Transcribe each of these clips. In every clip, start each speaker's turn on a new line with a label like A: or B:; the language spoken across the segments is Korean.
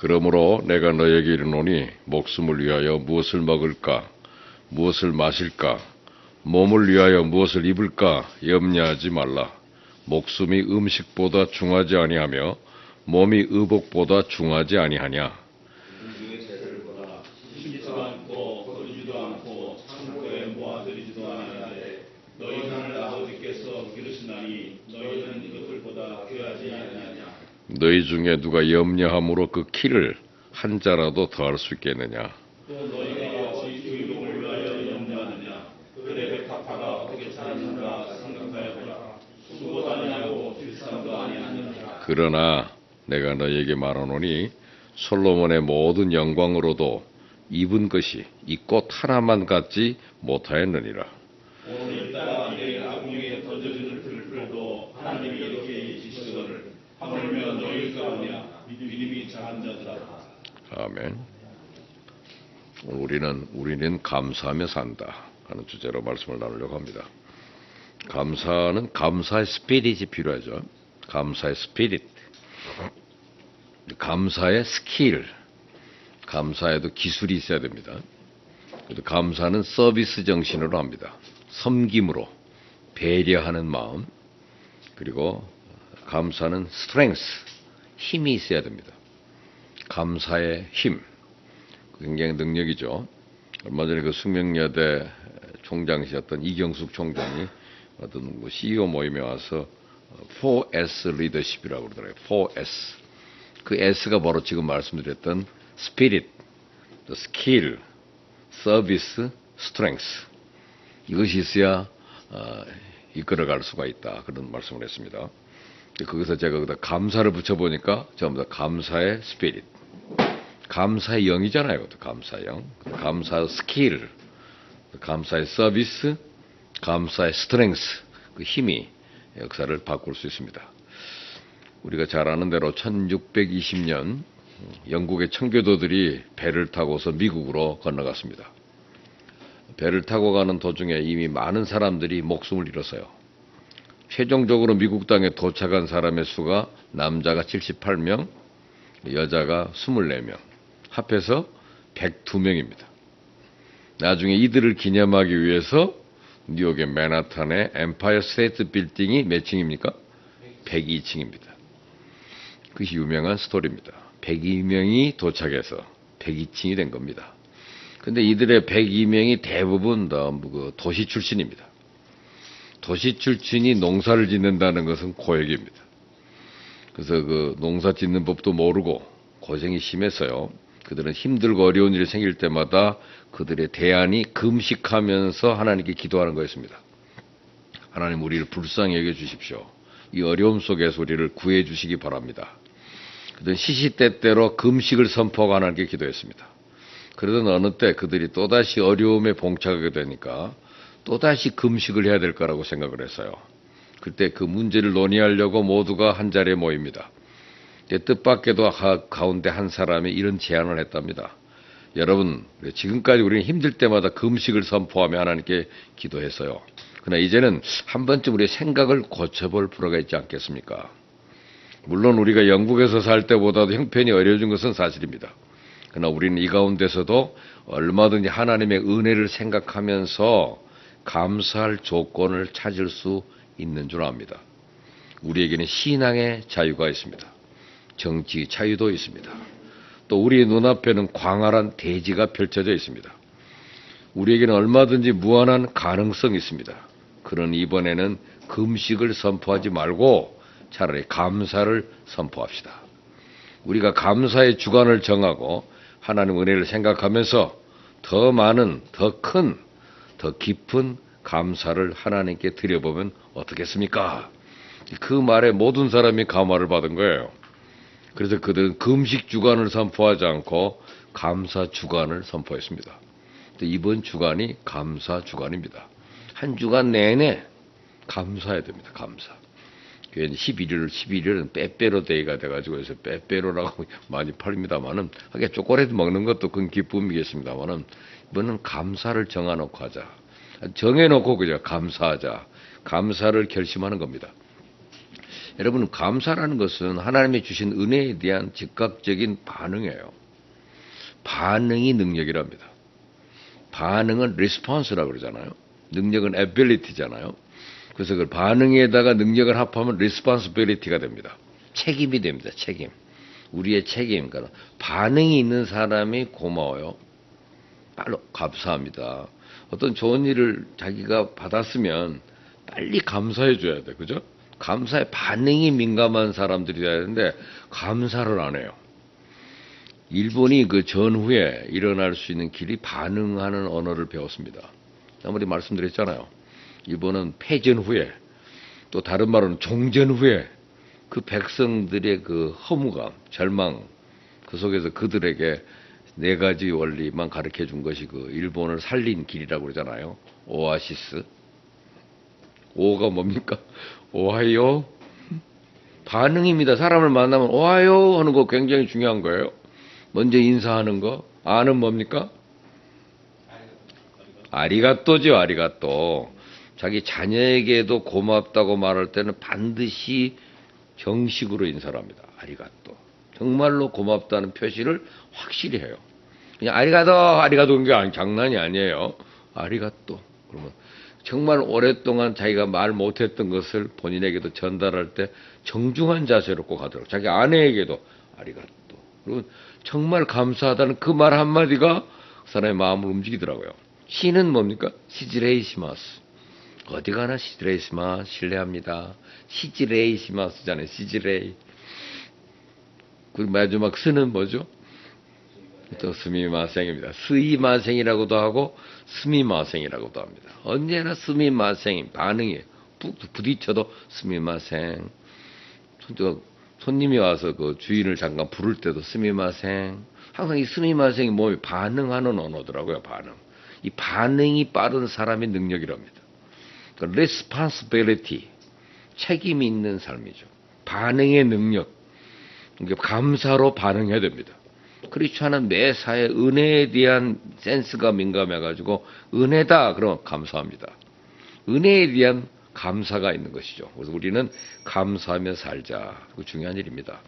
A: 그러므로 내가 너에게 이르노니 목숨을 위하여 무엇을 먹을까, 무엇을 마실까, 몸을 위하여 무엇을 입을까 염려하지 말라. 목숨이 음식보다 중하지 아니하며 몸이 의복보다 중하지 아니하냐. 너희 중에 누가 염려함으로 그 키를 한 자라도 더할 수 있겠느냐. 또 너희가 어찌 의복을 위하여 염려하느냐. 그들의 백합화가 어떻게 자라는가 생각하여 보라. 수고도 아니하고 길쌈도 아니하느냐. 그러나 내가 너희에게 말하노니 솔로몬의 모든 영광으로도 입은 것이 이 꽃 하나만 갖지 못하였느니라. 오늘 따라 내일 아궁이에 던져지는 들풀도 하나님이 이렇게 이지시거늘 하물며 너희 가우냐 믿음이 작은 자들아. 아멘. 우리는 감사하며 산다 하는 주제로 말씀을 나누려고 합니다. 감사의 스피릿이 필요하죠. 감사의 스피릿, 감사의 스킬, 감사에도 기술이 있어야 됩니다. 감사는 서비스 정신으로 합니다. 섬김으로, 배려하는 마음, 그리고 감사는 스트렝스, 힘이 있어야 됩니다. 감사의 힘, 굉장히 능력이죠. 얼마 전에 그 숙명여대 총장이셨던 이경숙 총장이 어떤 CEO 모임에 와서 4S 리더십이라고 그러더라고요. 4S. 그 S가 바로 지금 말씀드렸던 스피릿, 스킬, 서비스, 스트렝스. 이것이 있어야 이끌어갈 수가 있다. 그런 말씀을 했습니다. 거기서 제가 거기다 감사를 붙여보니까 전부 다 감사의 스피릿. 감사의 영이잖아요. 감사의 영. 감사의 스킬, 감사의 서비스, 감사의 스트렝스. 그 힘이 역사를 바꿀 수 있습니다. 우리가 잘 아는 대로 1620년 영국의 청교도들이 배를 타고서 미국으로 건너갔습니다. 배를 타고 가는 도중에 이미 많은 사람들이 목숨을 잃었어요. 최종적으로 미국 땅에 도착한 사람의 수가 남자가 78명, 여자가 24명, 합해서 102명입니다. 나중에 이들을 기념하기 위해서 뉴욕의 맨하탄의 엠파이어 스테이트 빌딩이 몇 층입니까? 102층입니다. 그것이 유명한 스토리입니다. 102명이 도착해서 102층이 된 겁니다. 근데 이들의 102명이 대부분 다 도시 출신입니다. 도시 출신이 농사를 짓는다는 것은 고역입니다. 그래서 그 농사 짓는 법도 모르고 고생이 심했어요. 그들은 힘들고 어려운 일이 생길 때마다 그들의 대안이 금식하면서 하나님께 기도하는 거였습니다. 하나님, 우리를 불쌍히 여겨 주십시오. 이 어려움 속에서 우리를 구해 주시기 바랍니다. 그들은 시시때때로 금식을 선포하고 하나님께 기도했습니다. 그러던 어느 때 그들이 또다시 어려움에 봉착하게 되니까 또다시 금식을 해야 될 거라고 생각을 했어요. 그때 그 문제를 논의하려고 모두가 한 자리에 모입니다. 뜻밖에도 가운데 한 사람이 이런 제안을 했답니다. 여러분, 지금까지 우리는 힘들 때마다 금식을 선포하며 하나님께 기도했어요. 그러나 이제는 한 번쯤 우리의 생각을 고쳐볼 필요가 있지 않겠습니까? 물론 우리가 영국에서 살 때보다도 형편이 어려워진 것은 사실입니다. 그러나 우리는 이 가운데서도 얼마든지 하나님의 은혜를 생각하면서 감사할 조건을 찾을 수 있는 줄 압니다. 우리에게는 신앙의 자유가 있습니다. 정치 자유도 있습니다. 또 우리 눈앞에는 광활한 대지가 펼쳐져 있습니다. 우리에게는 얼마든지 무한한 가능성이 있습니다. 그런 이번에는 금식을 선포하지 말고 차라리 감사를 선포합시다. 우리가 감사의 주관을 정하고 하나님 은혜를 생각하면서 더 많은, 더 큰, 더 깊은 감사를 하나님께 드려보면 어떻겠습니까? 그 말에 모든 사람이 감화를 받은 거예요. 그래서 그들은 금식 주간을 선포하지 않고 감사 주간을 선포했습니다. 이번 주간이 감사 주간입니다. 한 주간 내내 감사해야 됩니다. 감사. 11일은 빼빼로 데이가 돼가지고 그래서 빼빼로라고 많이 팔립니다만은 하게 초콜릿 먹는 것도 큰 기쁨이겠습니다만은 이번은 감사를 정해놓고 하자. 정해놓고 그저 감사하자. 감사를 결심하는 겁니다. 여러분, 감사라는 것은 하나님이 주신 은혜에 대한 즉각적인 반응이에요. 반응이 능력이랍니다. 반응은 response라고 그러잖아요. 능력은 ability잖아요. 그래서 그 반응에다가 능력을 합하면 responsibility가 됩니다. 책임이 됩니다. 책임. 우리의 책임. 그러니까 반응이 있는 사람이 고마워요. 빨리 감사합니다. 어떤 좋은 일을 자기가 받았으면 빨리 감사해 줘야 돼. 그죠? 감사에 반응이 민감한 사람들이 돼야 되는데 감사를 안 해요. 일본이 그 전후에 일어날 수 있는 길이 반응하는 언어를 배웠습니다. 아무리 말씀드렸잖아요. 일본은 패전 후에 또 다른 말로는 종전 후에 그 백성들의 그 허무감, 절망 그 속에서 그들에게 네 가지 원리만 가르쳐 준 것이 그 일본을 살린 길이라고 그러잖아요. 오아시스. 오가 뭡니까? 오하요. 반응입니다. 사람을 만나면 오하요 하는 거 굉장히 중요한 거예요. 먼저 인사하는 거. 아는 뭡니까? 아리가또죠. 아리가또. 자기 자녀에게도 고맙다고 말할 때는 반드시 정식으로 인사를 합니다. 아리가또. 정말로 고맙다는 표시를 확실히 해요. 그냥 아리가또 게 장난이 아니에요. 아리가또. 그러면 정말 오랫동안 자기가 말 못했던 것을 본인에게도 전달할 때 정중한 자세로 꼭 하도록. 자기 아내에게도 아리가또. 그리고 정말 감사하다는 그 말 한마디가 그 사람의 마음을 움직이더라고요. 시는 뭡니까? 시즈레이시마스. 어디 가나 시즈레이시마스 신뢰합니다. 시즈레이시마스잖아요. 시즈레이. 그 마지막 스는 뭐죠? 또 스미마생입니다. 스이마생이라고도 하고 스미마생이라고도 합니다. 언제나 스미마생 반응이에요. 부딪혀도 스미마생. 손님이 와서 그 주인을 잠깐 부를 때도 스미마생. 항상 이 스미마생이 몸이 반응하는 언어더라고요. 반응. 이 반응이 빠른 사람의 능력이랍니다. 그러니까 responsibility, 책임이 있는 삶이죠. 반응의 능력. 그러니까 감사로 반응해야 됩니다. 크리스찬은 매사에 은혜에 대한 센스가 민감해가지고 은혜다 그러면 감사합니다. 은혜에 대한 감사가 있는 것이죠. 그래서 우리는 감사하며 살자. 그거 중요한 일입니다.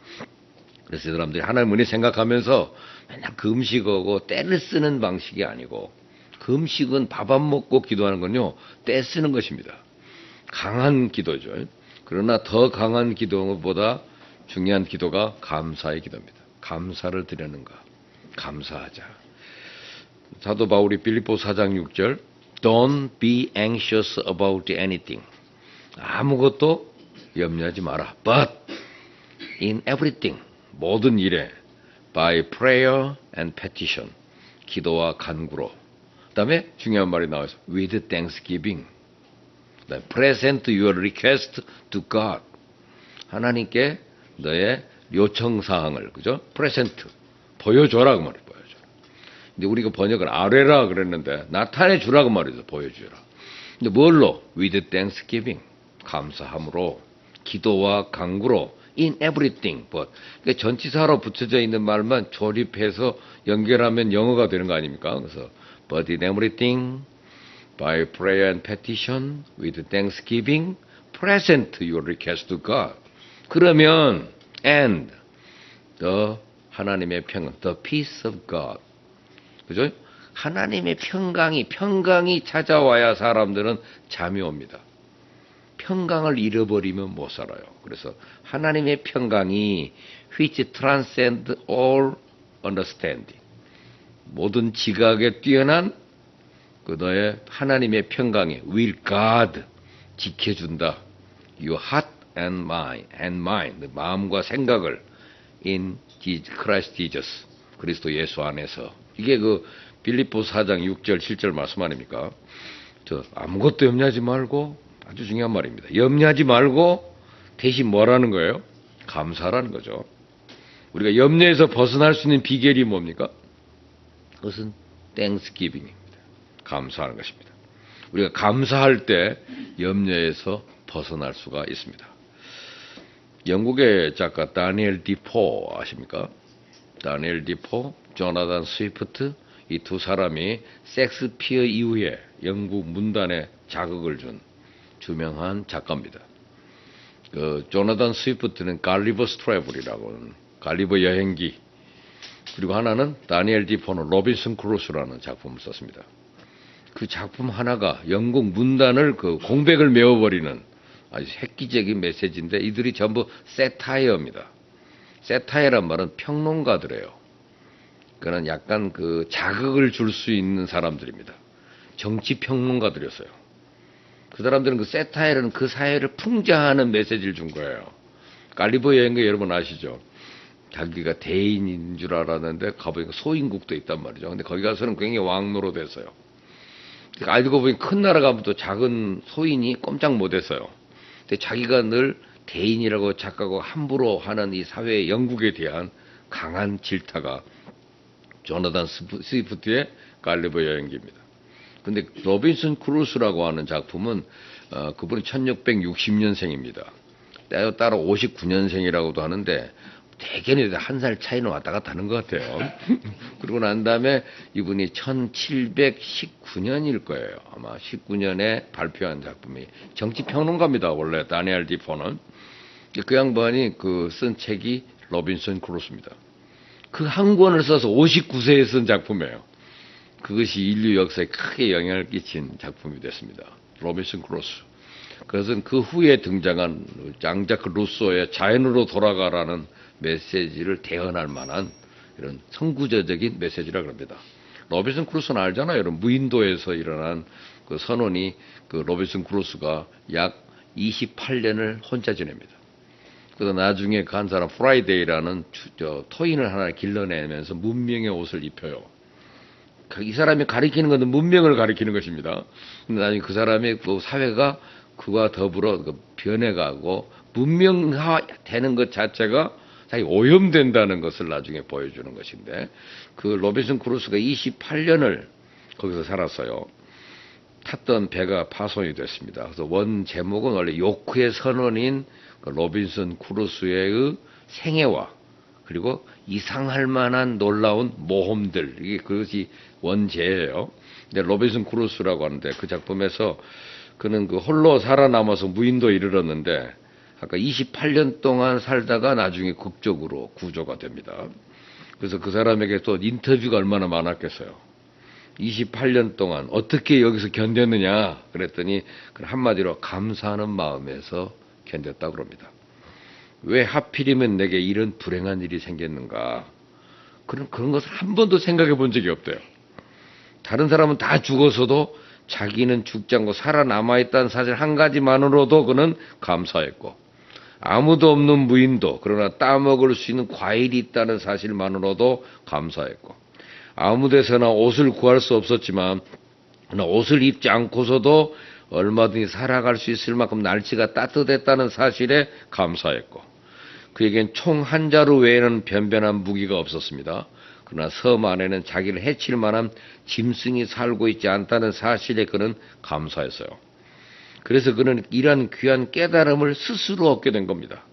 A: 그래서 사람들이 하나님 은혜 생각하면서 맨날 금식하고 때를 쓰는 방식이 아니고 금식은 밥 안 먹고 기도하는 건요. 때 쓰는 것입니다. 강한 기도죠. 그러나 더 강한 기도보다 중요한 기도가 감사의 기도입니다. 감사를 드리는가. 감사하자. 사도 바울이 빌립보 4장 6절 Don't be anxious about anything. 아무것도 염려하지 마라. But in everything. 모든 일에 by prayer and petition. 기도와 간구로. 그 다음에 중요한 말이 나와서 with thanksgiving. present your request to God. 하나님께 너의 요청사항을, 그죠? present. 보여줘라, 그 말이에요. 보여줘라. 근데 우리가 번역을 아뢰라 그랬는데, 나타내주라, 그 말이죠. 보여주라. 근데 뭘로? with thanksgiving. 감사함으로, 기도와 간구로, in everything. but. 그러니까 전치사로 붙여져 있는 말만 조립해서 연결하면 영어가 되는 거 아닙니까? 그래서, but in everything, by prayer and petition, with thanksgiving, present your request to God. 그러면, and, the 하나님의 평강, the peace of God. 그죠? 하나님의 평강이 찾아와야 사람들은 잠이 옵니다. 평강을 잃어버리면 못 살아요. 그래서 하나님의 평강이 which transcend all understanding. 모든 지각에 뛰어난 그 너의 하나님의 평강이 will God 지켜준다. Your heart and mind, 네 마음과 생각을 in Christ Jesus, 그리스도 예수 안에서. 이게 그 빌립보 4장 6절 7절 말씀 아닙니까? 저 아무것도 염려하지 말고, 아주 중요한 말입니다. 염려하지 말고 대신 뭐라는 거예요? 감사라는 거죠. 우리가 염려에서 벗어날 수 있는 비결이 뭡니까? 그것은 thanksgiving입니다. 감사하는 것입니다. 우리가 감사할 때 염려에서 벗어날 수가 있습니다. 영국의 작가 다니엘 디포 아십니까? 다니엘 디포, 조나단 스위프트, 이 두 사람이 섹스피어 이후에 영국 문단에 자극을 준 유명한 작가입니다. 그 조나단 스위프트는 갈리버스 트래블이라고 갈리버 여행기, 그리고 하나는 다니엘 디포는 로빈슨 크루소라는 작품을 썼습니다. 그 작품 하나가 영국 문단을 그 공백을 메워버리는 아주 획기적인 메시지인데, 이들이 전부 세타이어입니다. 세타이어란 말은 평론가들이에요. 그는 약간 그 자극을 줄 수 있는 사람들입니다. 정치 평론가들이었어요. 그 사람들은 그 세타이어는 그 사회를 풍자하는 메시지를 준 거예요. 갈리버 여행가 여러분 아시죠? 자기가 대인인 줄 알았는데 가보니까 소인국도 있단 말이죠. 근데 거기 가서는 굉장히 왕노로 됐어요. 알고 보니 큰 나라 가면 또 작은 소인이 꼼짝 못했어요. 근데 자기가 늘 대인이라고 착각하고 함부로 하는 이 사회의 영국에 대한 강한 질타가 조나단 스위프트의 갈리버 여행기입니다. 근데 로빈슨 크루소라고 하는 작품은 그분이 1660년생입니다. 따로 59년생이라고도 하는데 대개는 한 살 차이는 왔다 갔다 하는 것 같아요. 그러고 난 다음에 이분이 1719년일 거예요. 아마 19년에 발표한 작품이 정치평론가입니다. 원래 다니엘 디포는. 그 양반이 그 쓴 책이 로빈슨 크루소입니다. 그 한 권을 써서 59세에 쓴 작품이에요. 그것이 인류 역사에 크게 영향을 끼친 작품이 됐습니다. 로빈슨 크루소. 그것은 그 후에 등장한 장자크 루소의 자연으로 돌아가라는 메시지를 대언할 만한 이런 선구자적인 메시지라고 합니다. 로빈슨 크루소는 알잖아요. 여러분, 무인도에서 일어난 그 선원이 그 로빈슨 크루소가 약 28년을 혼자 지냅니다. 그래서 나중에 그 한 사람 프라이데이라는 토인을 하나 길러내면서 문명의 옷을 입혀요. 이 사람이 가리키는 것은 문명을 가리키는 것입니다. 근데 나중에 그 사람의 그 사회가 그와 더불어 변해가고 문명화되는 것 자체가 자기 오염된다는 것을 나중에 보여주는 것인데, 그 로빈슨 크루소가 28년을 거기서 살았어요. 탔던 배가 파손이 됐습니다. 그래서 원 제목은 원래 요크의 선원인 그 로빈슨 크루소의 생애와 그리고 이상할 만한 놀라운 모험들, 이게 그것이 원제예요. 근데 로빈슨 크루소라고 하는데 그 작품에서 그는 그 홀로 살아남아서 무인도에 이르렀는데 아까 28년 동안 살다가 나중에 극적으로 구조가 됩니다. 그래서 그 사람에게 또 인터뷰가 얼마나 많았겠어요. 28년 동안 어떻게 여기서 견뎠느냐 그랬더니 한마디로 감사하는 마음에서 견뎠다고 그럽니다. 왜 하필이면 내게 이런 불행한 일이 생겼는가, 그런 것을 한 번도 생각해 본 적이 없대요. 다른 사람은 다 죽어서도 자기는 죽지 않고 살아남아있다는 사실 한 가지만으로도 그는 감사했고, 아무도 없는 무인도, 그러나 따먹을 수 있는 과일이 있다는 사실만으로도 감사했고, 아무 데서나 옷을 구할 수 없었지만 옷을 입지 않고서도 얼마든지 살아갈 수 있을 만큼 날씨가 따뜻했다는 사실에 감사했고, 그에겐 총 한 자루 외에는 변변한 무기가 없었습니다. 그러나 섬 안에는 자기를 해칠 만한 짐승이 살고 있지 않다는 사실에 그는 감사했어요. 그래서 그는 이러한 귀한 깨달음을 스스로 얻게 된 겁니다.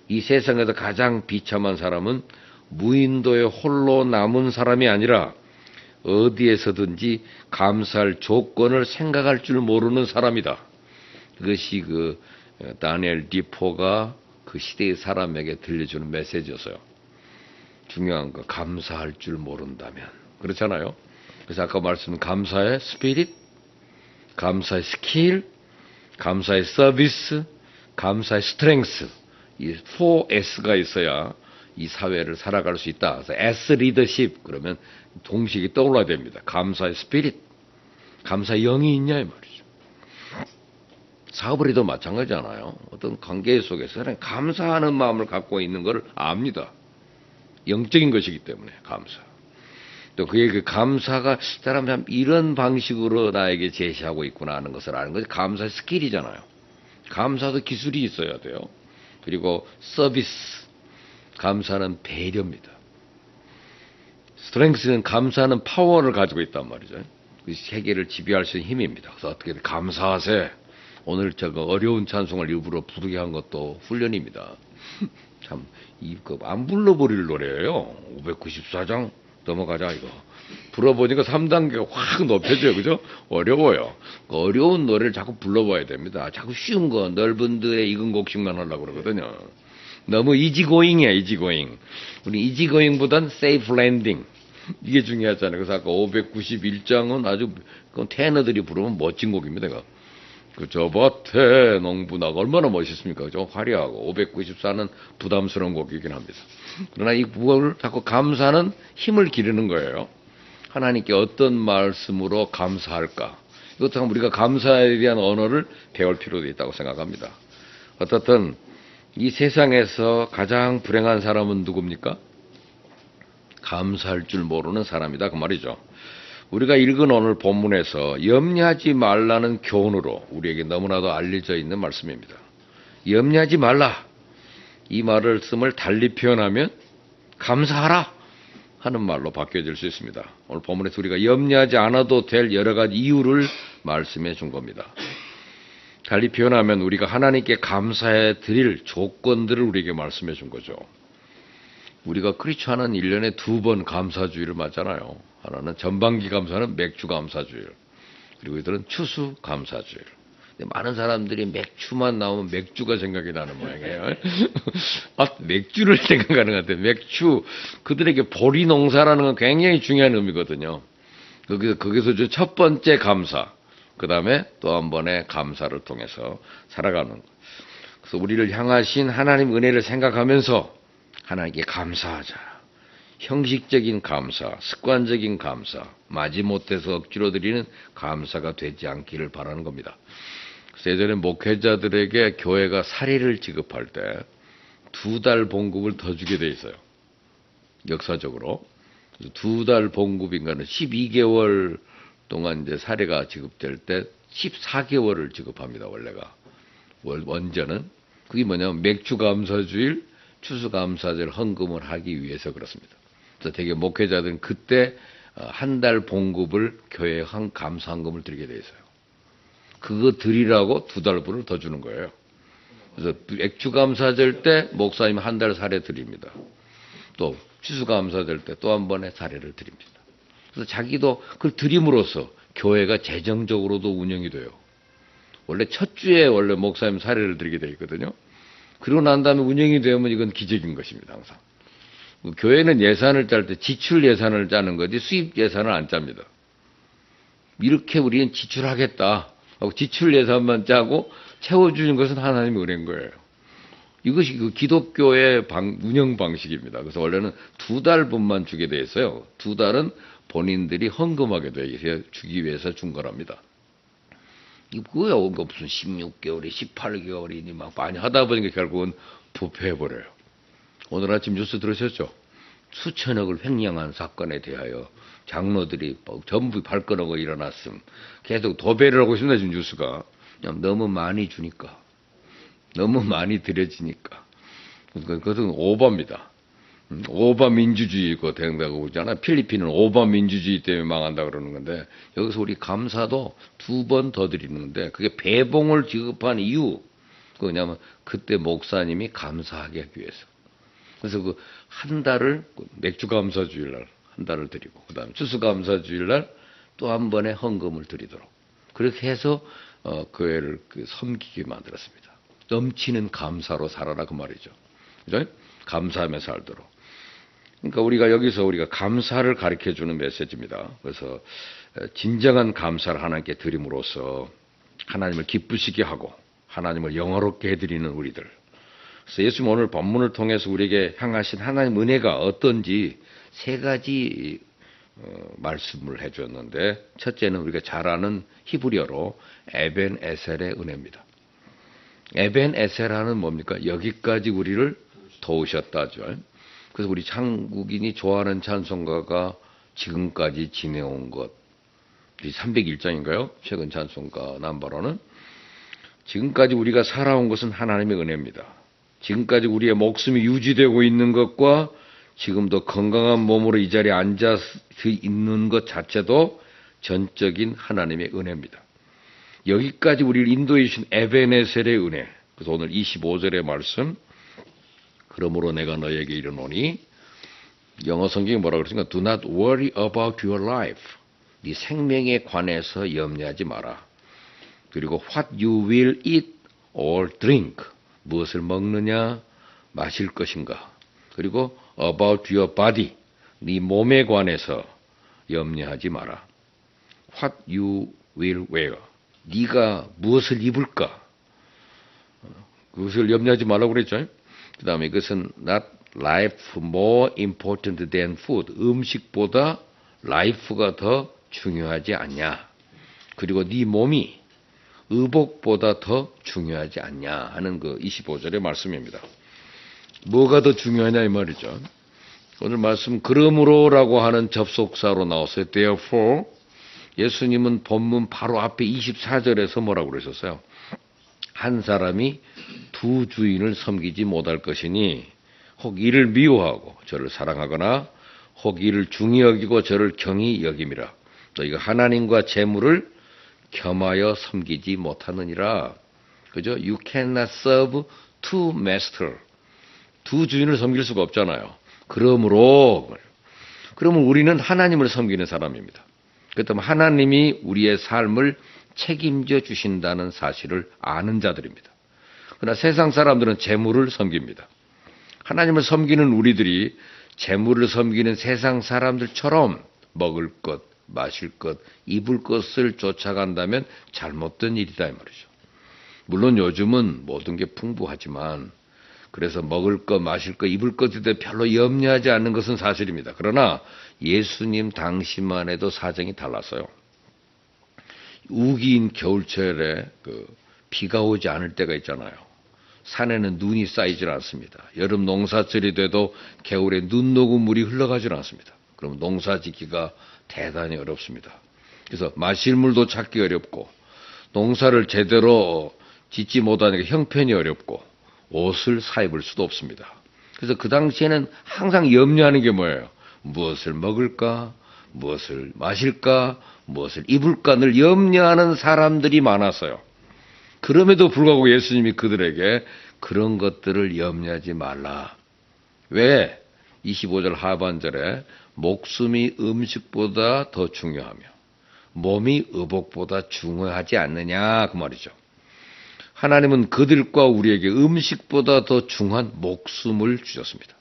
A: 이 세상에서 가장 비참한 사람은 무인도에 홀로 남은 사람이 아니라 어디에서든지 감사할 조건을 생각할 줄 모르는 사람이다. 그것이 그 다니엘 디포가 그 시대의 사람에게 들려주는 메시지였어요. 중요한 거, 감사할 줄 모른다면. 그렇잖아요. 그래서 아까 말씀드린 감사의 스피릿, 감사의 스킬, 감사의 서비스, 감사의 스트렝스, 이 4S가 있어야 이 사회를 살아갈 수 있다. 그래서 S 리더십 그러면 동식이 떠올라야 됩니다. 감사의 스피릿, 감사의 영이 있냐 이 말이죠. 사업을 해도 마찬가지잖아요. 어떤 관계 속에서 감사하는 마음을 갖고 있는 걸 압니다. 영적인 것이기 때문에 감사. 또 그의 그 감사가 사람이 이런 방식으로 나에게 제시하고 있구나 하는 것을 아는 것이 감사의 스킬이잖아요. 감사도 기술이 있어야 돼요. 그리고 서비스, 감사는 배려입니다. 스트렝스는 감사하는 파워를 가지고 있단 말이죠. 그 세계를 지배할 수 있는 힘입니다. 그래서 어떻게 감사하세. 오늘 저거 어려운 찬송을 일부러 부르게 한 것도 훈련입니다. 참, 안 불러버릴 노래예요. 594장 넘어가자 이거. 불러보니까 3단계가 확 높여져요. 그죠? 어려워요. 어려운 노래를 자꾸 불러봐야 됩니다. 자꾸 쉬운 거, 넓은 들에 익은 곡식만 하려고 그러거든요. 너무 이지고잉이야, 이지고잉. 우리 이지고잉보단 세이프 랜딩. 이게 중요하잖아요. 그래서 아까 591장은 아주 테너들이 부르면 멋진 곡입니다. 저 밭에 농부나가 얼마나 멋있습니까? 좀 화려하고 594는 부담스러운 곡이긴 합니다. 그러나 이 부분을 자꾸 감사는 힘을 기르는 거예요. 하나님께 어떤 말씀으로 감사할까? 이것도 우리가 감사에 대한 언어를 배울 필요도 있다고 생각합니다. 어떻든 이 세상에서 가장 불행한 사람은 누굽니까? 감사할 줄 모르는 사람이다 그 말이죠. 우리가 읽은 오늘 본문에서 염려하지 말라는 교훈으로 우리에게 너무나도 알려져 있는 말씀입니다. 염려하지 말라. 이 말을 씀을 달리 표현하면 감사하라 하는 말로 바뀌어질 수 있습니다. 오늘 본문에서 우리가 염려하지 않아도 될 여러 가지 이유를 말씀해 준 겁니다. 달리 표현하면 우리가 하나님께 감사해 드릴 조건들을 우리에게 말씀해 준 거죠. 우리가 크리스천은 1년에 2번 감사주일을 맞잖아요. 하나는 전반기 감사는 맥주 감사주일, 그리고 이들은 추수 감사주일. 근데 많은 사람들이 맥주만 나오면 맥주가 생각이 나는 모양이에요. 아, 맥주를 생각하는 것 같아요. 맥주. 그들에게 보리 농사라는 건 굉장히 중요한 의미거든요. 거기서 첫 번째 감사, 그 다음에 또 한 번의 감사를 통해서 살아가는 것. 그래서 우리를 향하신 하나님 은혜를 생각하면서 하나님께 감사하자. 형식적인 감사, 습관적인 감사, 마지못해서 억지로 드리는 감사가 되지 않기를 바라는 겁니다. 그래서 예전에 목회자들에게 교회가 사례를 지급할 때 2달 봉급을 더 주게 돼 있어요. 역사적으로. 2달 봉급인가는 12개월 동안 이제 사례가 지급될 때 14개월을 지급합니다, 원래가. 원전은. 그게 뭐냐면 맥주 감사주일, 추수감사절 헌금을 하기 위해서 그렇습니다. 그래서 되게 목회자들은 그때 한 달 봉급을 교회에 감사헌금을 드리게 돼 있어요. 그거 드리라고 2달분을 더 주는 거예요. 그래서 맥주감사절 때 목사님 한 달 사례 드립니다. 또 추수감사절 때 또 한 번의 사례를 드립니다. 그래서 자기도 그걸 드림으로써 교회가 재정적으로도 운영이 돼요. 원래 첫 주에 원래 목사님 사례를 드리게 돼 있거든요. 그러고 난 다음에 운영이 되면 이건 기적인 것입니다, 항상. 교회는 예산을 짤 때 지출 예산을 짜는 거지 수입 예산을 안 짭니다. 이렇게 우리는 지출하겠다 하고 지출 예산만 짜고 채워주는 것은 하나님의 은혜인 거예요. 이것이 그 기독교의 운영 방식입니다. 그래서 원래는 2달분만 주게 돼 있어요. 2달은 본인들이 헌금하게 돼 주기 위해서 준 거랍니다. 이거야, 무슨 16개월이 18개월이니 막 많이 하다 보니까 결국은 부패해버려요. 오늘 아침 뉴스 들으셨죠? 수천억을 횡령한 사건에 대하여 장로들이 전부 발끈하고 일어났음. 계속 도배를 하고 있습니다, 지금 뉴스가. 그냥 너무 많이 주니까. 너무 많이 들여지니까. 그것은 오버입니다. 오바 민주주의가 된다고 그러잖아. 필리핀은 오바 민주주의 때문에 망한다 그러는 건데, 여기서 우리 감사도 2번 더 드리는데, 그게 배봉을 지급한 이유, 그거냐면 그때 목사님이 감사하게 하기 위해서. 그래서 그 한 달을 맥주 감사 주일날 한 달을 드리고, 그다음 추수 감사 주일날 또 한 번의 헌금을 드리도록, 그렇게 해서 교회를 섬기게 만들었습니다. 넘치는 감사로 살아라 그 말이죠. 그죠? 감사하며 살도록. 그러니까 우리가 감사를 가르쳐 주는 메시지입니다. 그래서 진정한 감사를 하나님께 드림으로써 하나님을 기쁘시게 하고 하나님을 영화롭게 해드리는 우리들. 그래서 예수님 오늘 본문을 통해서 우리에게 향하신 하나님 은혜가 어떤지 3가지 말씀을 해주었는데, 첫째는 우리가 잘 아는 히브리어로 에벤 에셀의 은혜입니다. 에벤 에셀하는 뭡니까? 여기까지 우리를 도우셨다죠. 그래서 우리 한국인이 좋아하는 찬송가가 지금까지 지내온 것, 301장인가요? 최근 찬송가 남바로는 지금까지 우리가 살아온 것은 하나님의 은혜입니다. 지금까지 우리의 목숨이 유지되고 있는 것과 지금도 건강한 몸으로 이 자리에 앉아 있는 것 자체도 전적인 하나님의 은혜입니다. 여기까지 우리를 인도해 주신 에베네셀의 은혜. 그래서 오늘 25절의 말씀, 그러므로 내가 너에게 이르노니 영어 성경이 뭐라고 그러니까 Do not worry about your life. 네 생명에 관해서 염려하지 마라. 그리고 what you will eat or drink. 무엇을 먹느냐, 마실 것인가. 그리고 about your body. 네 몸에 관해서 염려하지 마라. What you will wear. 네가 무엇을 입을까. 그것을 염려하지 말라고 그랬죠. 그 다음에 이것은 not life more important than food. 음식보다 life가 더 중요하지 않냐. 그리고 네 몸이 의복보다 더 중요하지 않냐 하는 그 25절의 말씀입니다. 뭐가 더 중요하냐 이 말이죠. 오늘 말씀 그러므로라고 하는 접속사로 나왔어요. Therefore 예수님은 본문 바로 앞에 24절에서 뭐라고 그러셨어요? 한 사람이 두 주인을 섬기지 못할 것이니 혹 이를 미워하고 저를 사랑하거나 혹 이를 중히 여기고 저를 경히 여김이라. 너희가 하나님과 재물을 겸하여 섬기지 못하느니라. 그죠? You cannot serve two masters. 두 주인을 섬길 수가 없잖아요. 그러므로 그러면 우리는 하나님을 섬기는 사람입니다. 그렇다면 하나님이 우리의 삶을 책임져 주신다는 사실을 아는 자들입니다. 그러나 세상 사람들은 재물을 섬깁니다. 하나님을 섬기는 우리들이 재물을 섬기는 세상 사람들처럼 먹을 것, 마실 것, 입을 것을 쫓아간다면 잘못된 일이다 이 말이죠. 물론 요즘은 모든 게 풍부하지만 그래서 먹을 것, 마실 것, 입을 것에 대해 별로 염려하지 않는 것은 사실입니다. 그러나 예수님 당시만 해도 사정이 달랐어요. 우기인 겨울철에 비가 오지 않을 때가 있잖아요. 산에는 눈이 쌓이질 않습니다. 여름 농사철이 돼도 겨울에 눈 녹은 물이 흘러가질 않습니다. 그럼 농사 짓기가 대단히 어렵습니다. 그래서 마실 물도 찾기 어렵고 농사를 제대로 짓지 못하니까 형편이 어렵고 옷을 사입을 수도 없습니다. 그래서 그 당시에는 항상 염려하는 게 뭐예요? 무엇을 먹을까? 무엇을 마실까? 무엇을 입을까? 늘 염려하는 사람들이 많았어요. 그럼에도 불구하고 예수님이 그들에게 그런 것들을 염려하지 말라. 왜? 25절 하반절에 목숨이 음식보다 더 중요하며 몸이 의복보다 중요하지 않느냐 그 말이죠. 하나님은 그들과 우리에게 음식보다 더 중요한 목숨을 주셨습니다.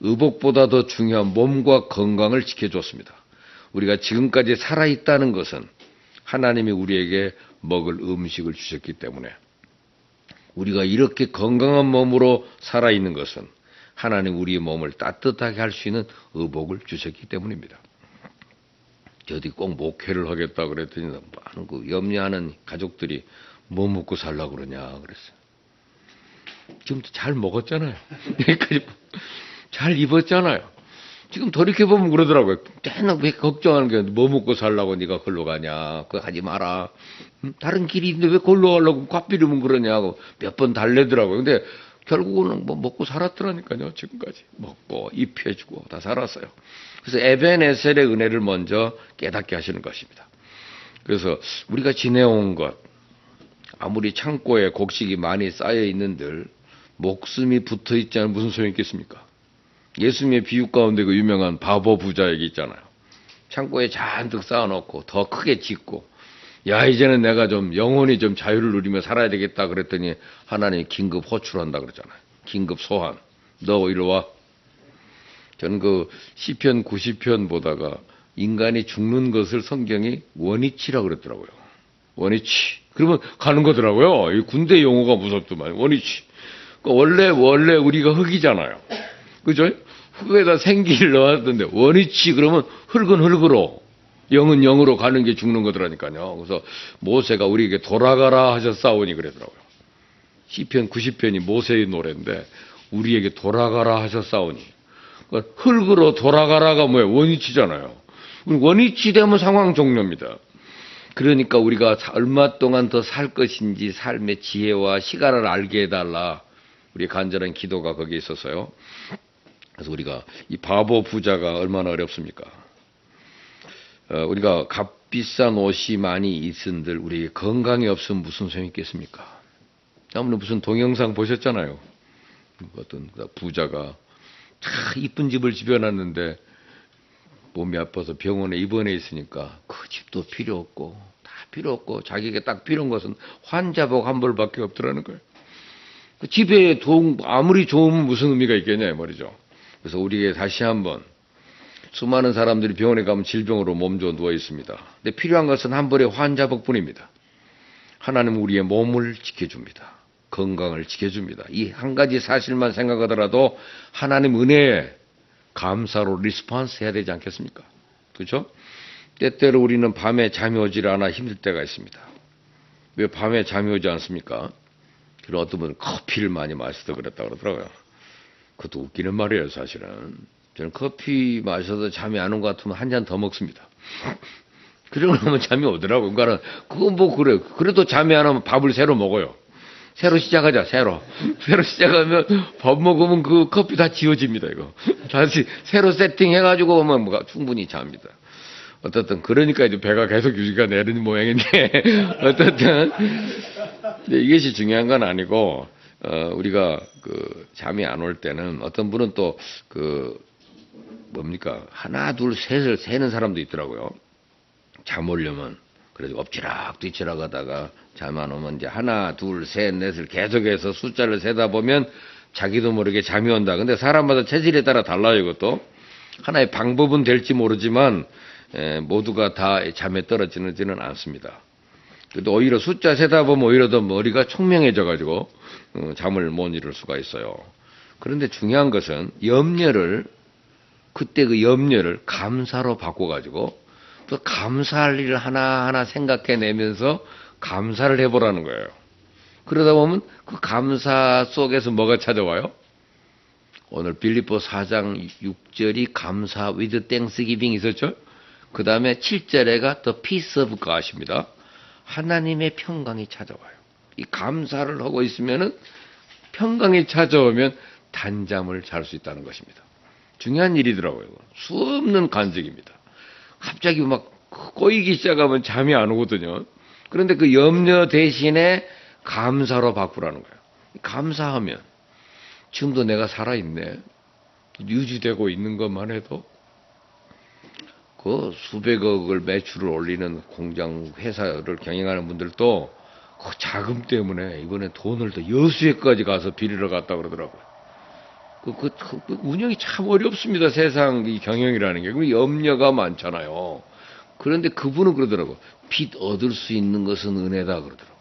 A: 의복보다 더 중요한 몸과 건강을 지켜줬습니다. 우리가 지금까지 살아있다는 것은 하나님이 우리에게 먹을 음식을 주셨기 때문에 우리가 이렇게 건강한 몸으로 살아있는 것은 하나님 우리의 몸을 따뜻하게 할 수 있는 의복을 주셨기 때문입니다. 저도 꼭 목회를 하겠다 그랬더니 많은 그 염려하는 가족들이 뭐 먹고 살라고 그러냐 그랬어요. 지금도 잘 먹었잖아요. 여기까지 잘 입었잖아요. 지금 돌이켜보면 그러더라고요. 맨날 왜 걱정하는 게 뭐 먹고 살라고 네가 걸로 가냐. 그거 하지 마라. 다른 길이 있는데 왜 걸로 가려고 꽈비르면 그러냐고 몇 번 달래더라고요. 근데 결국은 뭐 먹고 살았더라니까요. 지금까지 먹고 입혀주고 다 살았어요. 그래서 에벤에셀의 은혜를 먼저 깨닫게 하시는 것입니다. 그래서 우리가 지내온 것 아무리 창고에 곡식이 많이 쌓여 있는들 목숨이 붙어 있지 않으면 무슨 소용이 있겠습니까? 예수님의 비유 가운데 그 유명한 바보 부자 얘기 있잖아요. 창고에 잔뜩 쌓아놓고 더 크게 짓고 야 이제는 내가 좀 영원히 좀 자유를 누리며 살아야 되겠다 그랬더니 하나님이 긴급 호출한다 그러잖아요. 긴급 소환. 너 이리 와. 저는 그 시편 90편 보다가 인간이 죽는 것을 성경이 원위치라고 그랬더라고요. 원위치. 그러면 가는 거더라고요. 이 군대 용어가 무섭더만. 원위치. 그러니까 원래 우리가 흙이잖아요. 그죠? 흙에다 생기를 넣었던데 원위치 그러면 흙은 흙으로 영은 영으로 가는 게 죽는 거더라니까요. 그래서 모세가 우리에게 돌아가라 하셨사오니 그러더라고요. 시편 90편이 모세의 노래인데 우리에게 돌아가라 하셨사오니 그러니까 흙으로 돌아가라가 뭐예요? 원위치잖아요. 원위치 되면 상황 종료입니다. 그러니까 우리가 얼마 동안 더 살 것인지 삶의 지혜와 시간을 알게 해달라. 우리의 간절한 기도가 거기에 있어서요. 그래서 우리가 이 바보 부자가 얼마나 어렵습니까? 우리가 값비싼 옷이 많이 있은들 우리에게 건강이 없으면 무슨 소용이 있겠습니까? 아무튼 무슨 동영상 보셨잖아요. 어떤 부자가 다 이쁜 집을 지어놨는데 몸이 아파서 병원에 입원해 있으니까 그 집도 필요 없고 다 필요 없고 자기에게 딱 필요한 것은 환자복 한 벌밖에 없더라는 거예요. 그 집에 아무리 좋으면 무슨 의미가 있겠냐 이 말이죠. 그래서 우리에게 다시 한번 수많은 사람들이 병원에 가면 질병으로 몸져 누워 있습니다. 근데 필요한 것은 한 벌의 환자복뿐입니다. 하나님은 우리의 몸을 지켜줍니다. 건강을 지켜줍니다. 이 한 가지 사실만 생각하더라도 하나님 은혜에 감사로 리스폰스 해야 되지 않겠습니까? 그렇죠? 때때로 우리는 밤에 잠이 오질 않아 힘들 때가 있습니다. 왜 밤에 잠이 오지 않습니까? 그리고 어떤 분은 커피를 많이 마셔서 그랬다고 그러더라고요. 그것도 웃기는 말이에요, 사실은. 저는 커피 마셔서 잠이 안 온 것 같으면 한 잔 더 먹습니다. 그러고 나면 잠이 오더라고요. 그러니까 그건 뭐 그래. 그래도 잠이 안 오면 밥을 새로 먹어요. 새로 시작하자, 새로 시작하면 밥 먹으면 그 커피 다 지워집니다, 이거. 다시 새로 세팅해가지고 오면 뭐가 충분히 잡니다. 어떻든, 그러니까 이제 배가 계속 유지가 되는 모양인데, 어떻든, 이것이 중요한 건 아니고, 우리가 잠이 안 올 때는 어떤 분은 또 뭡니까? 하나, 둘, 셋을 세는 사람도 있더라고요. 잠 오려면. 그래서 엎치락 뒤치락 하다가 잠 안 오면 이제 하나, 둘, 셋, 넷을 계속해서 숫자를 세다 보면 자기도 모르게 잠이 온다. 근데 사람마다 체질에 따라 달라요, 이것도. 하나의 방법은 될지 모르지만, 모두가 다 잠에 떨어지지는 않습니다. 그래도 오히려 숫자 세다 보면 오히려 더 머리가 총명해져가지고, 잠을 못 이룰 수가 있어요. 그런데 중요한 것은 그때 그 염려를 감사로 바꿔가지고, 또 감사할 일을 하나하나 생각해내면서 감사를 해보라는 거예요. 그러다 보면 그 감사 속에서 뭐가 찾아와요? 오늘 빌립보 4장 6절이 감사 with thanksgiving 있었죠? 그 다음에 7절에가 the peace of God입니다. 하나님의 평강이 찾아와요. 이 감사를 하고 있으면은 평강이 찾아오면 단잠을 잘 수 있다는 것입니다. 중요한 일이더라고요. 수없는 간증입니다. 갑자기 막 꼬이기 시작하면 잠이 안 오거든요. 그런데 그 염려 대신에 감사로 바꾸라는 거예요. 감사하면 지금도 내가 살아있네. 유지되고 있는 것만 해도 그 수백억을 매출을 올리는 공장 회사를 경영하는 분들도 그 자금 때문에 이번에 돈을 더 여수에까지 가서 빌리러 갔다 그러더라고요. 그 운영이 참 어렵습니다. 세상 이 경영이라는 게. 그 염려가 많잖아요. 그런데 그분은 그러더라고요. 빚 얻을 수 있는 것은 은혜다 그러더라고요.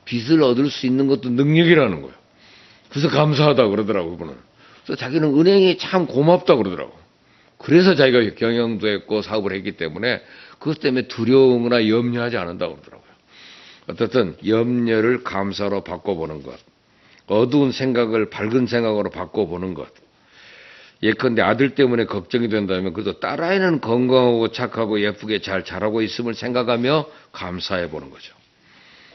A: 빚을 얻을 수 있는 것도 능력이라는 거예요. 그래서 감사하다 그러더라고요. 그분은. 그래서 자기는 은행이 참 고맙다 그러더라고요. 그래서 자기가 경영도 했고 사업을 했기 때문에 그것 때문에 두려움이나 염려하지 않는다 그러더라고요. 어떻든 염려를 감사로 바꿔보는 것. 어두운 생각을 밝은 생각으로 바꿔보는 것. 예컨대 아들 때문에 걱정이 된다면 그래도 딸아이는 건강하고 착하고 예쁘게 잘 자라고 있음을 생각하며 감사해 보는 거죠.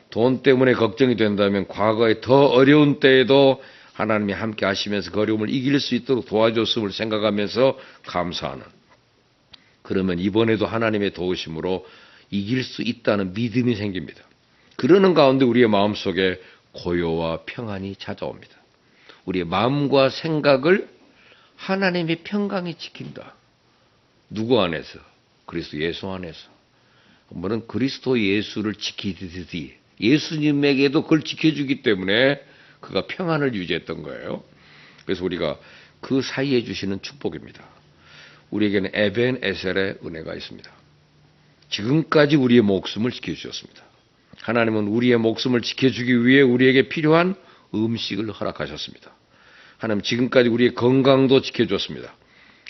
A: 돈 때문에 걱정이 된다면 과거에 더 어려운 때에도 하나님이 함께 하시면서 그 어려움을 이길 수 있도록 도와줬음을 생각하면서 감사하는. 그러면 이번에도 하나님의 도우심으로 이길 수 있다는 믿음이 생깁니다. 그러는 가운데 우리의 마음속에 고요와 평안이 찾아옵니다. 우리의 마음과 생각을 하나님의 평강이 지킨다. 누구 안에서? 그리스도 예수 안에서. 한번은 그리스도 예수를 지키듯이 예수님에게도 그걸 지켜주기 때문에 그가 평안을 유지했던 거예요. 그래서 우리가 그 사이에 주시는 축복입니다. 우리에게는 에벤 에셀의 은혜가 있습니다. 지금까지 우리의 목숨을 지켜주셨습니다. 하나님은 우리의 목숨을 지켜주기 위해 우리에게 필요한 음식을 허락하셨습니다. 하나님 지금까지 우리의 건강도 지켜줬습니다.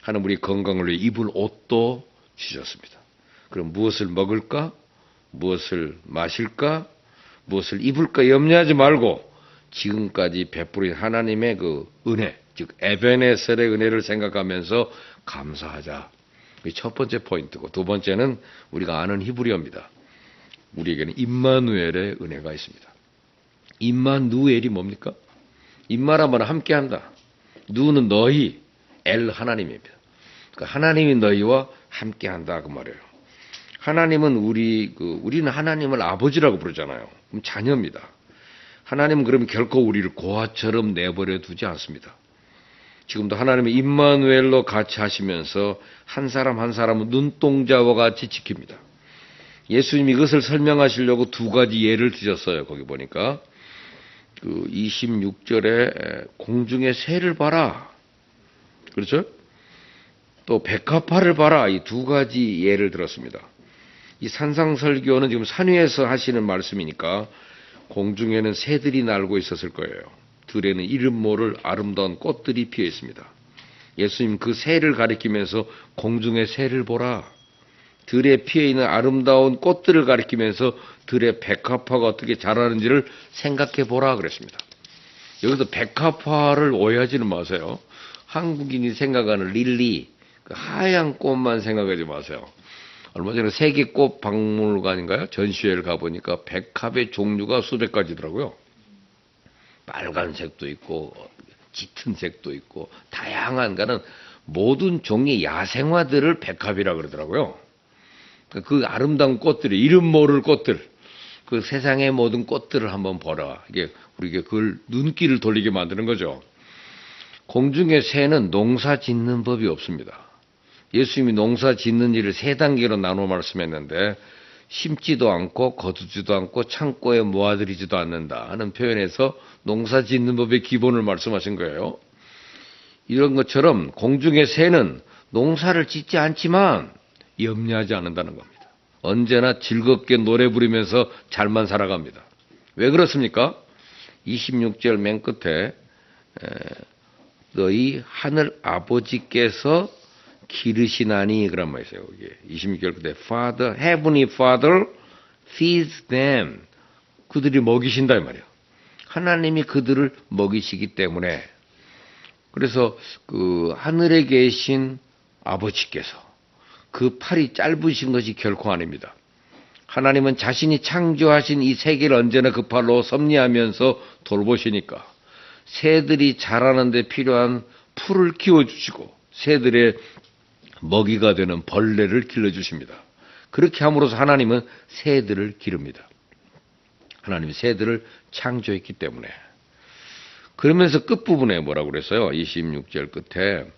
A: 하나님 우리 건강을 위해 입을 옷도 주셨습니다. 그럼 무엇을 먹을까? 무엇을 마실까? 무엇을 입을까? 염려하지 말고 지금까지 베풀인 하나님의 그 은혜, 즉 에베네셀의 은혜를 생각하면서 감사하자. 이게 첫 번째 포인트고 두 번째는 우리가 아는 히브리어입니다. 우리에게는 임마누엘의 은혜가 있습니다. 임마누엘이 뭡니까? 임마라면 함께한다. 누는 너희, 엘 하나님입니다. 그러니까 하나님이 너희와 함께한다 그 말이에요. 하나님은 우리는 하나님을 아버지라고 부르잖아요. 그럼 자녀입니다. 하나님은 그럼 결코 우리를 고아처럼 내버려 두지 않습니다. 지금도 하나님의 임마누엘로 같이 하시면서 한 사람 한 사람은 눈동자와 같이 지킵니다. 예수님이 이것을 설명하시려고 두 가지 예를 드셨어요. 거기 보니까 그 26절에 공중의 새를 봐라. 그렇죠? 또 백합화를 봐라. 이 두 가지 예를 들었습니다. 이 산상설교는 지금 산 위에서 하시는 말씀이니까 공중에는 새들이 날고 있었을 거예요. 들에는 이름 모를 아름다운 꽃들이 피어 있습니다. 예수님 그 새를 가리키면서 공중의 새를 보라. 들에 피어 있는 아름다운 꽃들을 가리키면서 들의 백합화가 어떻게 자라는지를 생각해 보라 그랬습니다. 여기서 백합화를 오해하지는 마세요. 한국인이 생각하는 릴리, 그 하얀 꽃만 생각하지 마세요. 얼마 전에 세계꽃 박물관인가요? 전시회를 가보니까 백합의 종류가 수백 가지더라고요. 빨간색도 있고 짙은 색도 있고 다양한 거는 모든 종의 야생화들을 백합이라 그러더라고요. 그 아름다운 꽃들이 이름 모를 꽃들, 그 세상의 모든 꽃들을 한번 보라. 이게 우리에게 그걸 눈길을 돌리게 만드는 거죠. 공중의 새는 농사 짓는 법이 없습니다. 예수님이 농사 짓는 일을 세 단계로 나눠 말씀했는데 심지도 않고 거두지도 않고 창고에 모아들이지도 않는다 하는 표현에서 농사 짓는 법의 기본을 말씀하신 거예요. 이런 것처럼 공중의 새는 농사를 짓지 않지만 염려하지 않는다는 겁니다. 언제나 즐겁게 노래 부르면서 잘만 살아갑니다. 왜 그렇습니까? 26절 맨 끝에 너희 하늘 아버지께서 기르시나니 그런 말이 있어요. 26절 끝에 Father, Heavenly Father feeds them. 그들이 먹이신다 이 말이에요. 하나님이 그들을 먹이시기 때문에 그래서 그 하늘에 계신 아버지께서 그 팔이 짧으신 것이 결코 아닙니다. 하나님은 자신이 창조하신 이 세계를 언제나 그 팔로 섭리하면서 돌보시니까 새들이 자라는 데 필요한 풀을 키워주시고 새들의 먹이가 되는 벌레를 길러주십니다. 그렇게 함으로써 하나님은 새들을 기릅니다. 하나님이 새들을 창조했기 때문에. 그러면서 끝부분에 뭐라고 그랬어요? 26절 끝에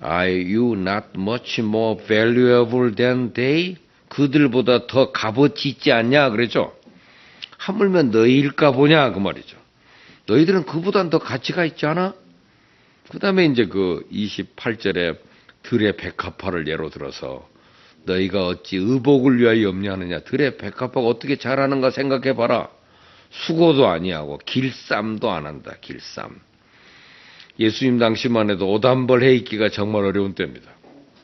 A: Are you not much more valuable than they? 그들보다 더 값어치 있지 않냐 그랬죠? 하물며 너희일까 보냐 그 말이죠. 너희들은 그보단 더 가치가 있지 않아? 그 다음에 이제 그 28절에 들의 백합화를 예로 들어서 너희가 어찌 의복을 위하여 염려하느냐. 들의 백합화가 어떻게 자라는가 생각해봐라. 수고도 아니하고 길쌈도 안 한다. 길쌈. 예수님 당시만 해도 옷 한 벌 해입기가 정말 어려운 때입니다.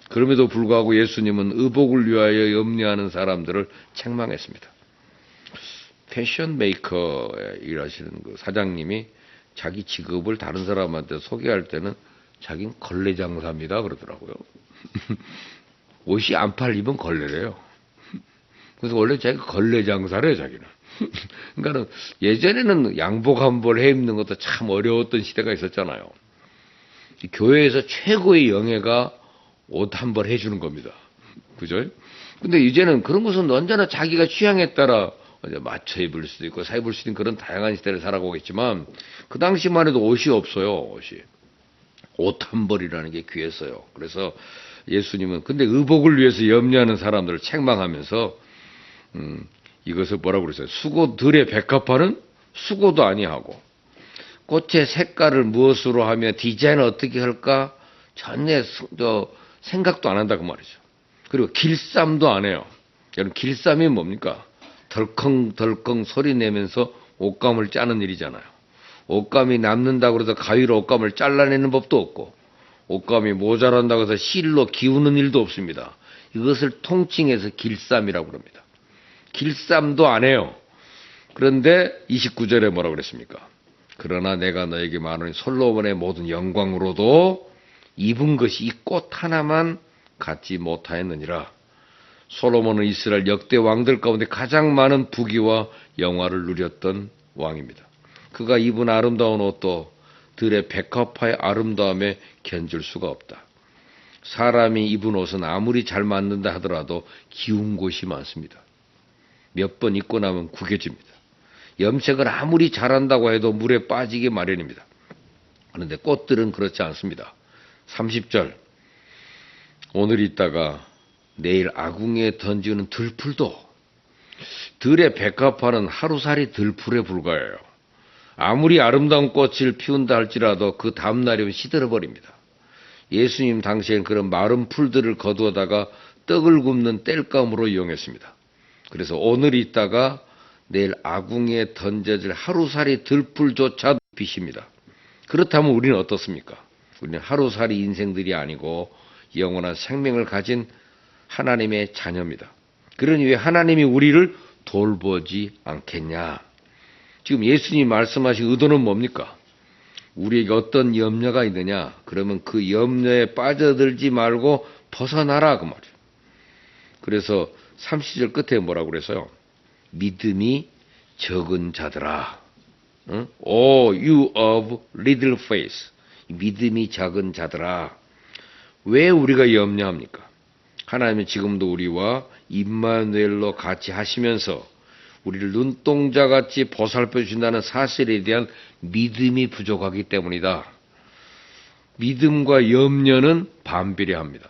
A: 그럼에도 불구하고 예수님은 의복을 위하여 염려하는 사람들을 책망했습니다. 패션 메이커에 일하시는 그 사장님이 자기 직업을 다른 사람한테 소개할 때는 자기는 걸레 장사입니다 그러더라고요. 옷이 안 팔리면 걸레래요. 그래서 원래 자기가 걸레 장사래요 자기는. 그러니까 예전에는 양복 한 벌 해 입는 것도 참 어려웠던 시대가 있었잖아요. 교회에서 최고의 영예가 옷 한 벌 해주는 겁니다. 그죠? 근데 이제는 그런 것은 언제나 자기가 취향에 따라 맞춰 입을 수도 있고 사 입을 수 있는 그런 다양한 시대를 살아가고 있지만 그 당시만 해도 옷이 없어요. 옷이. 옷 한 벌이라는 게 귀했어요. 그래서 예수님은 근데 의복을 위해서 염려하는 사람들을 책망하면서 이것을 뭐라고 그랬어요? 수고들의 백합화는 수고도 아니하고 꽃의 색깔을 무엇으로 하며 디자인을 어떻게 할까 전혀 생각도 안 한다 그 말이죠. 그리고 길쌈도 안 해요. 여러분 길쌈이 뭡니까? 덜컹덜컹 소리 내면서 옷감을 짜는 일이잖아요. 옷감이 남는다고 해서 가위로 옷감을 잘라내는 법도 없고 옷감이 모자란다고 해서 실로 기우는 일도 없습니다. 이것을 통칭해서 길쌈이라고 합니다. 길쌈도 안 해요. 그런데 29절에 뭐라고 그랬습니까? 그러나 내가 너에게 말하니 솔로몬의 모든 영광으로도 입은 것이 이 꽃 하나만 갖지 못하였느니라. 솔로몬은 이스라엘 역대 왕들 가운데 가장 많은 부귀와 영화를 누렸던 왕입니다. 그가 입은 아름다운 옷도 들의 백합화의 아름다움에 견줄 수가 없다. 사람이 입은 옷은 아무리 잘 만든다 하더라도 기운 곳이 많습니다. 몇 번 입고 나면 구겨집니다. 염색을 아무리 잘한다고 해도 물에 빠지기 마련입니다. 그런데 꽃들은 그렇지 않습니다. 30절. 오늘 있다가 내일 아궁이에 던지는 들풀도 들의 백합화는 하루살이 들풀에 불과해요. 아무리 아름다운 꽃을 피운다 할지라도 그 다음날이면 시들어버립니다. 예수님 당시엔 그런 마른 풀들을 거두어다가 떡을 굽는 땔감으로 이용했습니다. 그래서 오늘 있다가 내일 아궁이에 던져질 하루살이 들풀조차 빛입니다. 그렇다면 우리는 어떻습니까? 우리는 하루살이 인생들이 아니고 영원한 생명을 가진 하나님의 자녀입니다. 그러니 왜 하나님이 우리를 돌보지 않겠냐? 지금 예수님이 말씀하신 의도는 뭡니까? 우리에게 어떤 염려가 있느냐? 그러면 그 염려에 빠져들지 말고 벗어나라 그 말이에요. 그래서 30절 끝에 뭐라고 그랬어요? 믿음이 적은 자들아. 응? O you of little faith. 믿음이 작은 자들아. 왜 우리가 염려합니까? 하나님은 지금도 우리와 임마누엘로 같이 하시면서 우리를 눈동자같이 보살펴 주신다는 사실에 대한 믿음이 부족하기 때문이다. 믿음과 염려는 반비례합니다.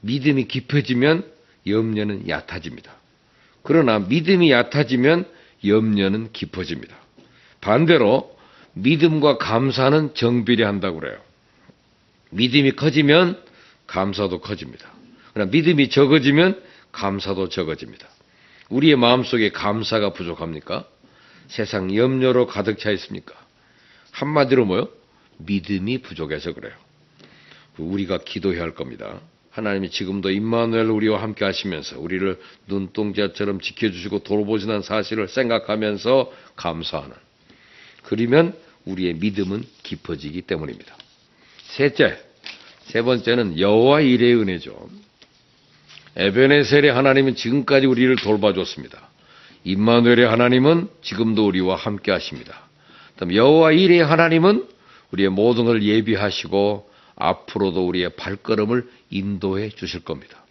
A: 믿음이 깊어지면 염려는 얕아집니다. 그러나 믿음이 얕아지면 염려는 깊어집니다. 반대로 믿음과 감사는 정비례한다고 그래요. 믿음이 커지면 감사도 커집니다. 그러나 믿음이 적어지면 감사도 적어집니다. 우리의 마음속에 감사가 부족합니까? 세상 염려로 가득 차 있습니까? 한마디로 뭐요? 믿음이 부족해서 그래요. 우리가 기도해야 할 겁니다. 하나님이 지금도 임마누엘 우리와 함께 하시면서 우리를 눈동자처럼 지켜주시고 돌보시는 사실을 생각하면서 감사하는. 그러면 우리의 믿음은 깊어지기 때문입니다. 세 번째는 여호와 일의 은혜죠. 에베네셀의 하나님은 지금까지 우리를 돌봐줬습니다. 임마누엘의 하나님은 지금도 우리와 함께 하십니다. 그다음 여호와 일의 하나님은 우리의 모든 걸 예비하시고 앞으로도 우리의 발걸음을 인도해 주실 겁니다.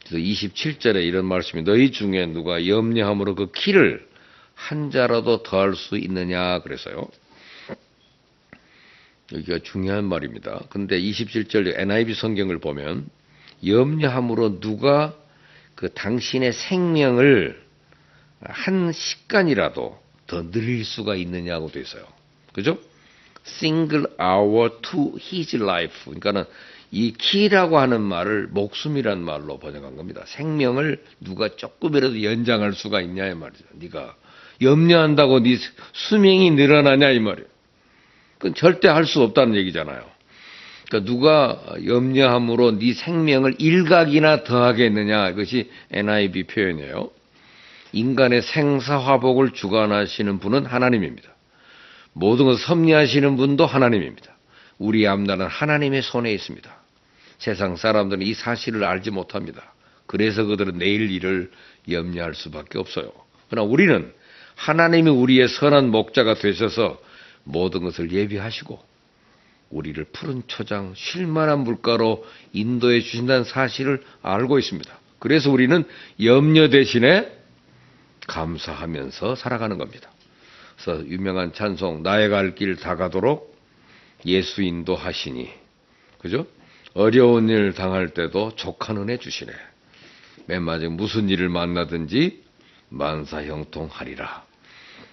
A: 그래서 27절에 이런 말씀이 너희 중에 누가 염려함으로 그 키를 한 자라도 더할 수 있느냐 그래서요. 여기가 중요한 말입니다. 근데 27절 NIV 성경을 보면 염려함으로 누가 그 당신의 생명을 한 시간이라도 더 늘릴 수가 있느냐고 돼 있어요. 그죠? Single hour to his life. 그러니까는 이 키라고 하는 말을 목숨이란 말로 번역한 겁니다. 생명을 누가 조금이라도 연장할 수가 있냐 이 말이죠. 네가 염려한다고 네 수명이 늘어나냐 이 말이에요. 그건 절대 할 수 없다는 얘기잖아요. 그러니까 누가 염려함으로 네 생명을 일각이나 더하겠느냐 이것이 NIV 표현이에요. 인간의 생사화복을 주관하시는 분은 하나님입니다. 모든 것을 섭리하시는 분도 하나님입니다. 우리 앞날은 하나님의 손에 있습니다. 세상 사람들은 이 사실을 알지 못합니다. 그래서 그들은 내일 일을 염려할 수밖에 없어요. 그러나 우리는 하나님이 우리의 선한 목자가 되셔서 모든 것을 예비하시고 우리를 푸른 초장 쉴만한 물가로 인도해 주신다는 사실을 알고 있습니다. 그래서 우리는 염려 대신에 감사하면서 살아가는 겁니다. 그래서 유명한 찬송 나의 갈 길 다 가도록 예수 인도하시니 그죠? 어려운 일 당할 때도 족한 은혜 주시네. 맨 마지막 무슨 일을 만나든지 만사형통하리라.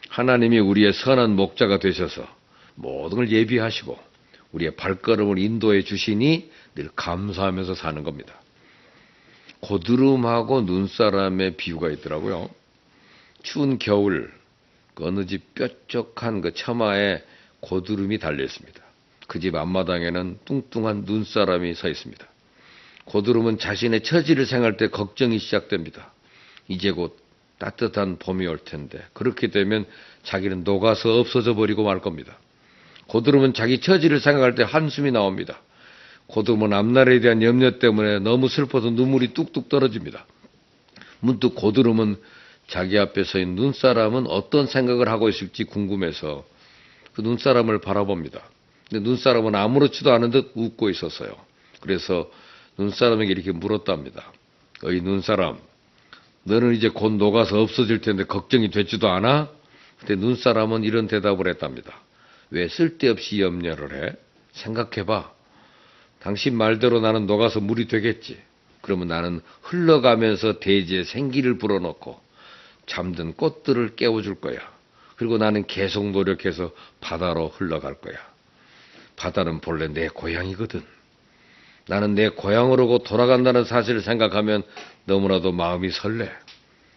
A: 하나님이 우리의 선한 목자가 되셔서 모든 걸 예비하시고 우리의 발걸음을 인도해 주시니 늘 감사하면서 사는 겁니다. 고드름하고 눈사람의 비유가 있더라고요. 추운 겨울 그 어느 집 뾰족한 그 처마에 고드름이 달려 있습니다. 그 집 앞마당에는 뚱뚱한 눈사람이 서 있습니다. 고드름은 자신의 처지를 생각할 때 걱정이 시작됩니다. 이제 곧 따뜻한 봄이 올 텐데 그렇게 되면 자기는 녹아서 없어져 버리고 말 겁니다. 고드름은 자기 처지를 생각할 때 한숨이 나옵니다. 고드름은 앞날에 대한 염려 때문에 너무 슬퍼서 눈물이 뚝뚝 떨어집니다. 문득 고드름은 자기 앞에 서 있는 눈사람은 어떤 생각을 하고 있을지 궁금해서 그 눈사람을 바라봅니다. 근데 눈사람은 아무렇지도 않은 듯 웃고 있었어요. 그래서 눈사람에게 이렇게 물었답니다. 어이 눈사람, 너는 이제 곧 녹아서 없어질 텐데 걱정이 되지도 않아? 그때 눈사람은 이런 대답을 했답니다. 왜 쓸데없이 염려를 해? 생각해봐. 당신 말대로 나는 녹아서 물이 되겠지. 그러면 나는 흘러가면서 대지에 생기를 불어넣고 잠든 꽃들을 깨워줄 거야. 그리고 나는 계속 노력해서 바다로 흘러갈 거야. 바다는 본래 내 고향이거든. 나는 내 고향으로 돌아간다는 사실을 생각하면 너무나도 마음이 설레.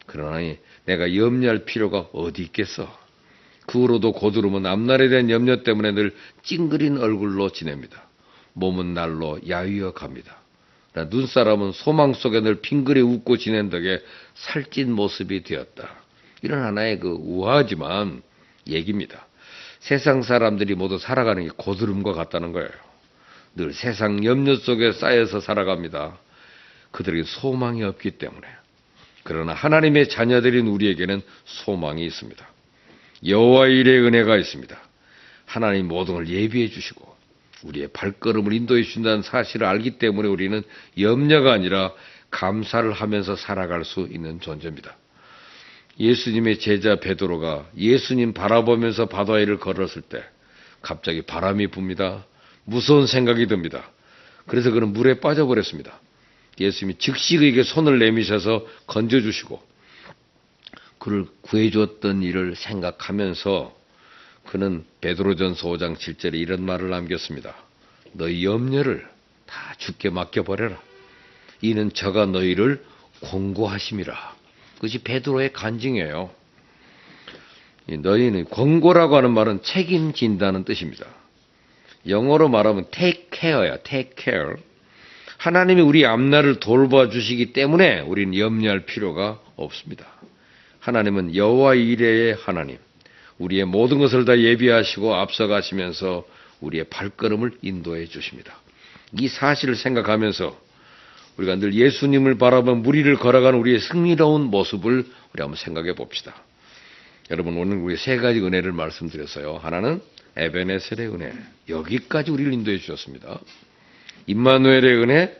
A: 그러나니 내가 염려할 필요가 어디 있겠어. 그 후로도 고두름은 앞날에 대한 염려 때문에 늘 찡그린 얼굴로 지냅니다. 몸은 날로 야위어 갑니다. 눈사람은 소망 속에 늘 빙그레 웃고 지낸 덕에 살찐 모습이 되었다. 이런 하나의 우아하지만 얘기입니다. 세상 사람들이 모두 살아가는 게 고드름과 같다는 거예요. 늘 세상 염려 속에 쌓여서 살아갑니다. 그들에게 소망이 없기 때문에. 그러나 하나님의 자녀들인 우리에게는 소망이 있습니다. 여호와 일의 은혜가 있습니다. 하나님 모든 걸 예비해 주시고 우리의 발걸음을 인도해 주신다는 사실을 알기 때문에 우리는 염려가 아니라 감사를 하면서 살아갈 수 있는 존재입니다. 예수님의 제자 베드로가 예수님 바라보면서 바다 위를 걸었을 때 갑자기 바람이 붑니다. 무서운 생각이 듭니다. 그래서 그는 물에 빠져버렸습니다. 예수님이 즉시 그에게 손을 내미셔서 건져주시고 그를 구해주었던 일을 생각하면서 그는 베드로전서 5장 7절에 이런 말을 남겼습니다. 너희 염려를 다 주께 맡겨버려라. 이는 저가 너희를 권고하심이라. 그것이 베드로의 간증이에요. 너희는 권고라고 하는 말은 책임진다는 뜻입니다. 영어로 말하면 take care야. take care. 하나님이 우리 앞날을 돌봐주시기 때문에 우리는 염려할 필요가 없습니다. 하나님은 여호와 이레의 하나님, 우리의 모든 것을 다 예비하시고 앞서가시면서 우리의 발걸음을 인도해 주십니다. 이 사실을 생각하면서 우리가 늘 예수님을 바라보며 무리를 걸어가는 우리의 승리로운 모습을 우리 한번 생각해 봅시다. 여러분, 오늘 우리 세 가지 은혜를 말씀드렸어요. 하나는 에베네셀의 은혜, 여기까지 우리를 인도해 주셨습니다. 임마누엘의 은혜,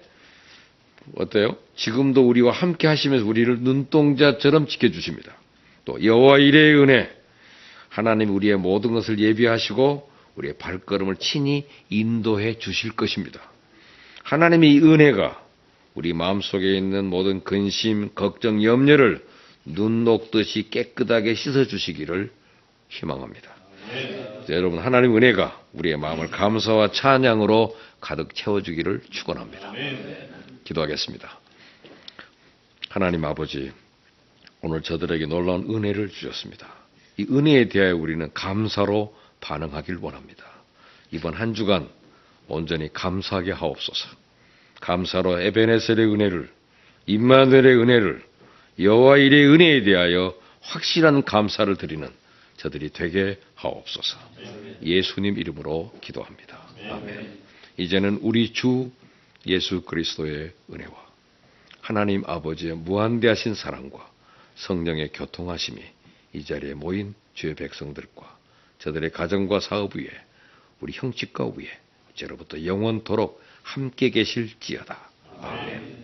A: 어때요? 지금도 우리와 함께 하시면서 우리를 눈동자처럼 지켜주십니다. 또 여호와 이레의 은혜, 하나님 우리의 모든 것을 예비하시고 우리의 발걸음을 친히 인도해 주실 것입니다. 하나님의 이 은혜가 우리 마음속에 있는 모든 근심, 걱정, 염려를 눈 녹듯이 깨끗하게 씻어주시기를 희망합니다. 여러분, 하나님 은혜가 우리의 마음을 감사와 찬양으로 가득 채워주기를 축원합니다. 기도하겠습니다. 하나님 아버지, 오늘 저들에게 놀라운 은혜를 주셨습니다. 이 은혜에 대하여 우리는 감사로 반응하길 원합니다. 이번 한 주간 온전히 감사하게 하옵소서. 감사로 에베네셀의 은혜를, 임마누엘의 은혜를, 여호와 일의 은혜에 대하여 확실한 감사를 드리는 저들이 되게 하옵소서. 예수님 이름으로 기도합니다. 아멘. 이제는 우리 주 예수 그리스도의 은혜와 하나님 아버지의 무한대하신 사랑과 성령의 교통하심이 이 자리에 모인 주의 백성들과 저들의 가정과 사업 위에 우리 형제가 위에 이제로부터 영원토록 함께 계실지어다. 아멘.